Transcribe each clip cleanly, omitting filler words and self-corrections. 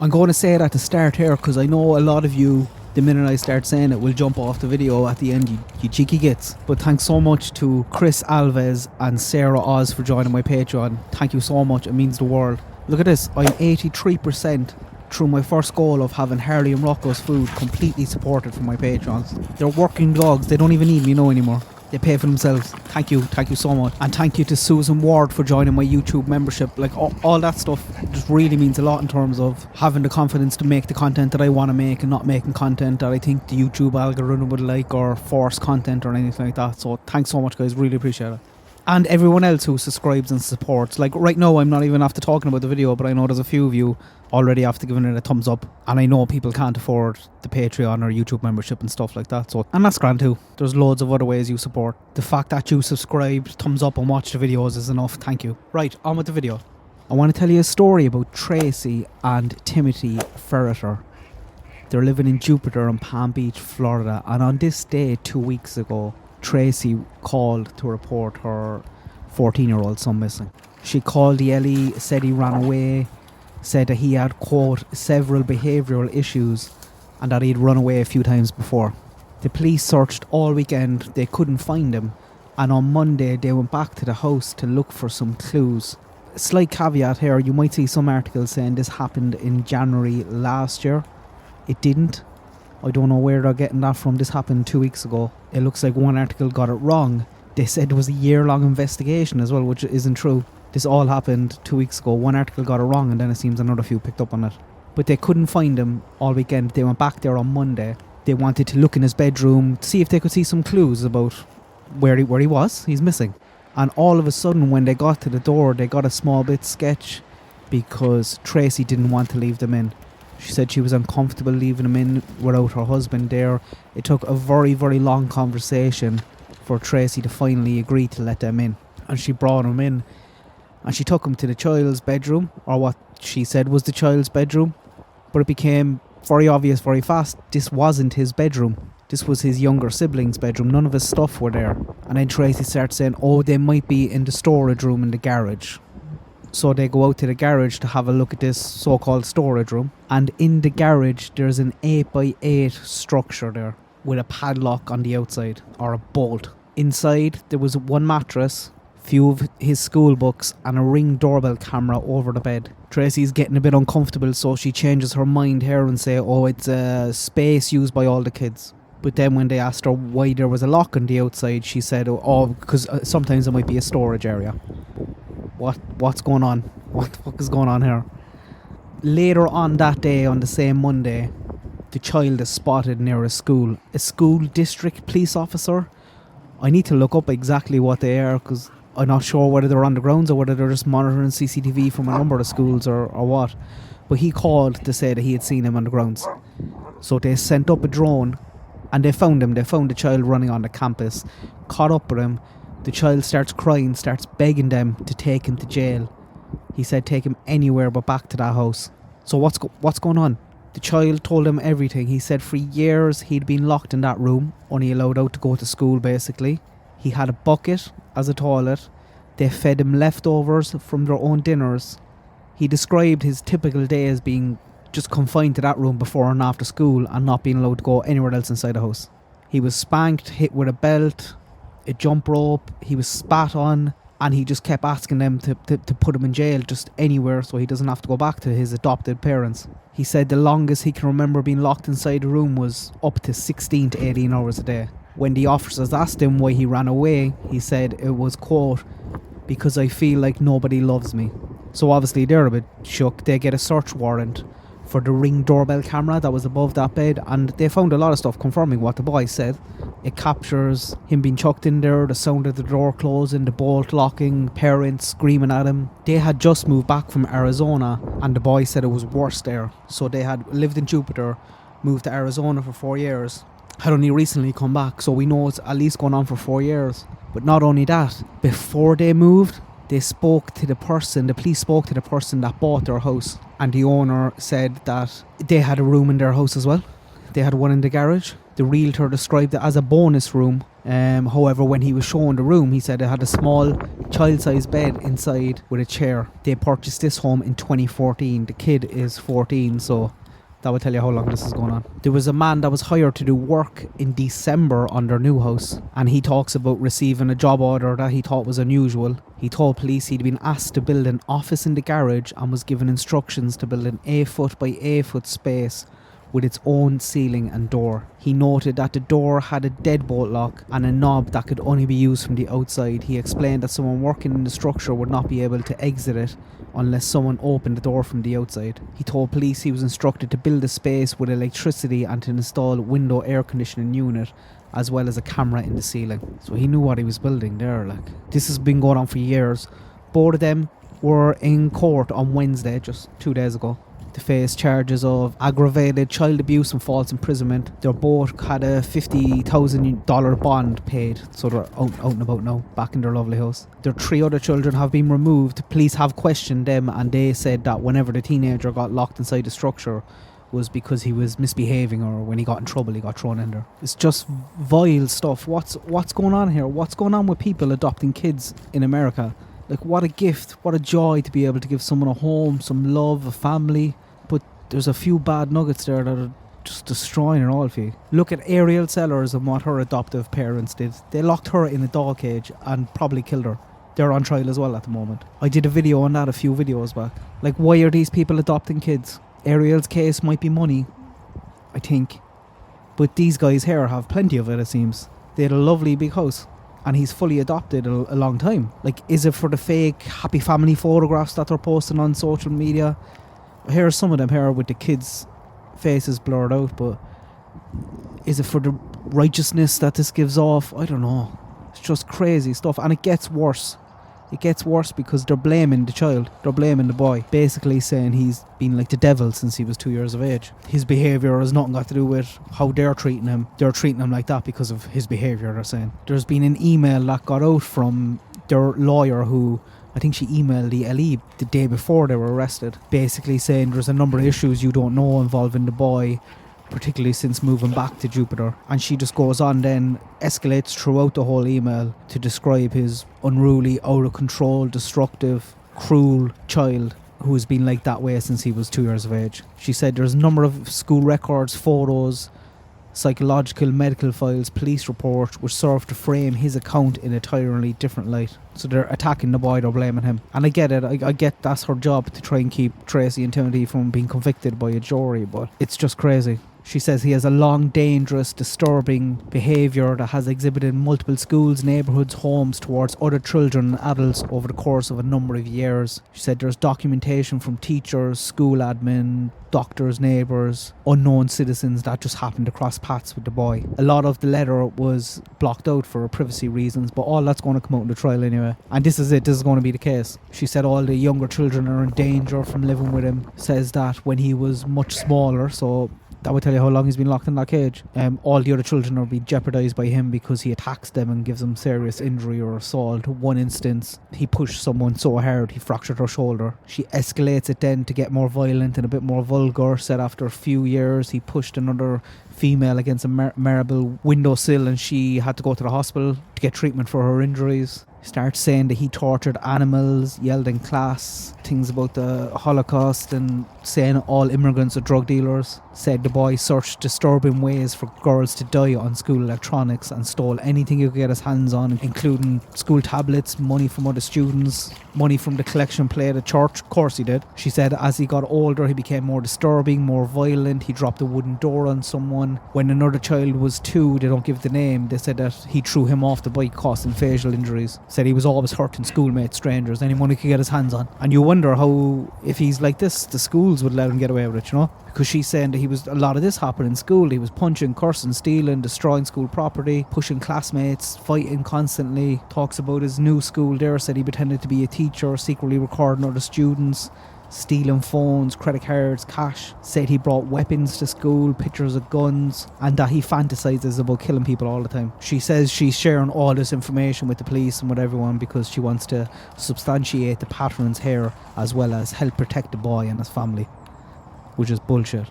I'm going to say it at the start here because I know a lot of you, the minute I start saying it, will jump off the video at the end, you cheeky gits. But thanks so much to Chris Alves and Sarah Oz for joining my Patreon. Thank you so much, it means the world. Look at this, I'm 83% through my first goal of having Harley and Rocco's food completely supported from my patrons. They're working dogs, they don't even need me no anymore. They pay for themselves. Thank you so much. And thank you to Susan Ward for joining my YouTube membership. Like all that stuff just really means a lot in terms of having the confidence to make the content that I want to make and not making content that I think the YouTube algorithm would like or force content or anything like that. So thanks so much guys, really appreciate it. And everyone else who subscribes and supports. Like right now I'm not even after talking about the video, but I know there's a few of you already after giving it a thumbs up, and I know people can't afford the Patreon or YouTube membership and stuff like that, so, and that's grand too. There's loads of other ways you support. The fact that you subscribed, thumbs up and watch the videos is enough, thank you. Right, on with the video. I want to tell you a story about Tracy and Timothy Ferriter. They're living in Jupiter in Palm Beach, Florida, and on this day 2 weeks ago, Tracy called to report her 14-year-old son missing. She called the LE, said he ran away, said that he had, quote, several behavioural issues and that he'd run away a few times before. The police searched all weekend, they couldn't find him, and on Monday they went back to the house to look for some clues. Slight caveat here, you might see some articles saying this happened in January last year. It didn't. I don't know where they're getting that from. This happened 2 weeks ago. It looks like one article got it wrong. They said it was a year-long investigation as well, which isn't true. This all happened 2 weeks ago. One article got it wrong and then it seems another few picked up on it. But they couldn't find him all weekend. They went back there on Monday. They wanted to look in his bedroom to see if they could see some clues about where he was. He's missing. And all of a sudden when they got to the door, they got a small bit sketch because Tracy didn't want to leave them in. She said she was uncomfortable leaving him in without her husband there. It took a very, very long conversation for Tracy to finally agree to let them in. And she brought him in. And she took him to the child's bedroom, or what she said was the child's bedroom. But it became very obvious very fast, this wasn't his bedroom. This was his younger sibling's bedroom. None of his stuff were there. And then Tracy started saying, oh, they might be in the storage room in the garage. So they go out to the garage to have a look at this so-called storage room. And in the garage, there's an 8x8 structure there with a padlock on the outside, or a bolt. Inside, there was one mattress, few of his school books and a Ring doorbell camera over the bed. Tracy's getting a bit uncomfortable, so she changes her mind here and say, oh, it's a space used by all the kids. But then when they asked her why there was a lock on the outside, she said, oh, because sometimes it might be a storage area. What's going on? What the fuck is going on here? Later on that day, on the same Monday, the child is spotted near a school. A school district police officer. I need to look up exactly what they are because I'm not sure whether they're on the grounds or whether they're just monitoring CCTV from a number of schools or what. But he called to say that he had seen him on the grounds. So they sent up a drone and they found him. They found the child running on the campus, caught up with him. The child starts crying, starts begging them to take him to jail. He said take him anywhere but back to that house. So what's going on? The child told him everything. He said for years he'd been locked in that room, only allowed out to go to school basically. He had a bucket as a toilet. They fed him leftovers from their own dinners. He described his typical day as being just confined to that room before and after school and not being allowed to go anywhere else inside the house. He was spanked, hit with a belt, a jump rope, he was spat on, and he just kept asking them to put him in jail just anywhere so he doesn't have to go back to his adopted parents. He said the longest he can remember being locked inside the room was up to 16 to 18 hours a day. When the officers asked him why he ran away, he said it was, quote, because I feel like nobody loves me. So obviously they're a bit shook. They get a search warrant for the Ring doorbell camera that was above that bed, and they found a lot of stuff confirming what the boy said. It captures him being chucked in there, the sound of the door closing, the bolt locking, parents screaming at him. They had just moved back from Arizona and the boy said it was worse there. So they had lived in Jupiter, moved to Arizona for 4 years, had only recently come back, so we know it's at least going on for 4 years. But not only that, before they moved, they spoke to the person, the police spoke to the person that bought their house, and the owner said that they had a room in their house as well. They had one in the garage. The realtor described it as a bonus room However, when he was shown the room, he said it had a small child-sized bed inside with a chair. They purchased this home in 2014. The kid is 14, so that would tell you how long this is going on. There was a man that was hired to do work in December on their new house, and he talks about receiving a job order that he thought was unusual. He told police he'd been asked to build an office in the garage and was given instructions to build an 8-foot by 8-foot space with its own ceiling and door. He noted that the door had a deadbolt lock and a knob that could only be used from the outside. He explained that someone working in the structure would not be able to exit it unless someone opened the door from the outside. He told police he was instructed to build a space with electricity and to install a window air conditioning unit as well as a camera in the ceiling. So he knew what he was building there. This has been going on for years. Both of them were in court on Wednesday, just 2 days ago, to face charges of aggravated child abuse and false imprisonment. They both had a $50,000 bond paid, so they're out and about now, back in their lovely house. Their 3 other children have been removed. Police have questioned them, and they said that whenever the teenager got locked inside the structure was because he was misbehaving, or when he got in trouble he got thrown in there. It's just vile stuff. What's going on here? What's going on with people adopting kids in America? What a gift, what a joy to be able to give someone a home, some love, a family. But there's a few bad nuggets there that are just destroying it all for you. Look at Ariel Sellers and what her adoptive parents did. They locked her in a dog cage and probably killed her. They're on trial as well at the moment. I did a video on that a few videos back. Why are these people adopting kids? Ariel's case might be money, I think. But these guys here have plenty of it, it seems. They had a lovely big house. And he's fully adopted a long time. Is it for the fake happy family photographs that they're posting on social media? Here's some of them here with the kids' faces blurred out, but is it for the righteousness that this gives off? I don't know. It's just crazy stuff, and it gets worse. It gets worse because they're blaming the child. They're blaming the boy. Basically saying he's been like the devil since he was 2 years of age. His behaviour has nothing got to do with how they're treating him. They're treating him like that because of his behaviour, they're saying. There's been an email that got out from their lawyer who, I think she emailed the LE the day before they were arrested, basically saying there's a number of issues you don't know involving the boy, particularly since moving back to Jupiter. And she just goes on then, escalates throughout the whole email to describe his unruly, out of control, destructive, cruel child who has been like that way since he was 2 years of age. She said there's a number of school records, photos, psychological, medical files, police reports which serve to frame his account in a entirely different light. So they're attacking the boy, they're blaming him. And I get it, I get that's her job to try and keep Tracy and Timothy from being convicted by a jury, but it's just crazy. She says he has a long, dangerous, disturbing behaviour that has exhibited in multiple schools, neighbourhoods, homes towards other children and adults over the course of a number of years. She said there's documentation from teachers, school admin, doctors, neighbours, unknown citizens that just happened to cross paths with the boy. A lot of the letter was blocked out for privacy reasons, but all that's going to come out in the trial anyway. And this is it, this is going to be the case. She said all the younger children are in danger from living with him. Says that when he was much smaller, so that would tell you how long he's been locked in that cage. All the other children are being jeopardised by him because he attacks them and gives them serious injury or assault. One instance, he pushed someone so hard he fractured her shoulder. She escalates it then to get more violent and a bit more vulgar. Said after a few years he pushed another female against a marble windowsill and she had to go to the hospital to get treatment for her injuries. Starts saying that he tortured animals, yelled in class, things about the Holocaust and saying all immigrants are drug dealers. Said the boy searched disturbing ways for girls to die on school electronics and stole anything he could get his hands on, including school tablets, money from other students, money from the collection plate at church. Of course he did. She said as he got older he became more disturbing, more violent. He dropped a wooden door on someone. When another child was 2, they don't give the name, they said that he threw him off the bike causing facial injuries. Said he was always hurting schoolmates, strangers, anyone he could get his hands on. And you wonder how, if he's like this, the schools would let him get away with it, you know? Because she's saying that a lot of this happened in school. He was punching, cursing, stealing, destroying school property, pushing classmates, fighting constantly. Talks about his new school there, said he pretended to be a teacher, secretly recording other students, stealing phones, credit cards, cash. Said he brought weapons to school, pictures of guns, and that he fantasizes about killing people all the time. She says she's sharing all this information with the police and with everyone because she wants to substantiate the patterns here as well as help protect the boy and his family, which is bullshit.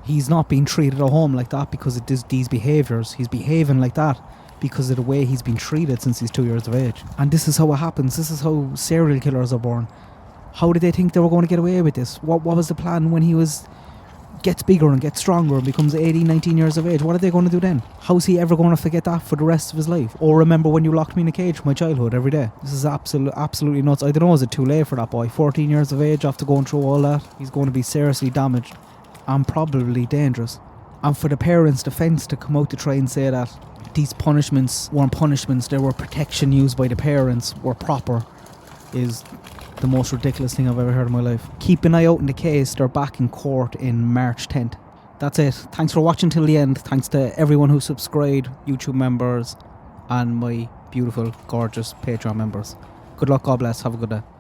He's not being treated at home like that because of these behaviours. He's behaving like that because of the way he's been treated since he's 2 years of age. And this is how it happens. This is how serial killers are born. How did they think they were going to get away with this? What was the plan when he gets bigger and gets stronger and becomes 18, 19 years of age? What are they going to do then? How's he ever going to forget that for the rest of his life? Or remember when you locked me in a cage from my childhood every day? This is absolutely nuts. I don't know, is it too late for that boy? 14 years of age after going through all that? He's going to be seriously damaged and probably dangerous. And for the parents' defence to come out to try and say that these punishments weren't punishments, they were protection used by the parents, were proper, is the most ridiculous thing I've ever heard in my life. Keep an eye out in the case. They're back in court in March 10th. That's it. Thanks for watching till the end. Thanks to everyone who subscribed, YouTube members, and my beautiful, gorgeous Patreon members. Good luck, God bless, have a good day.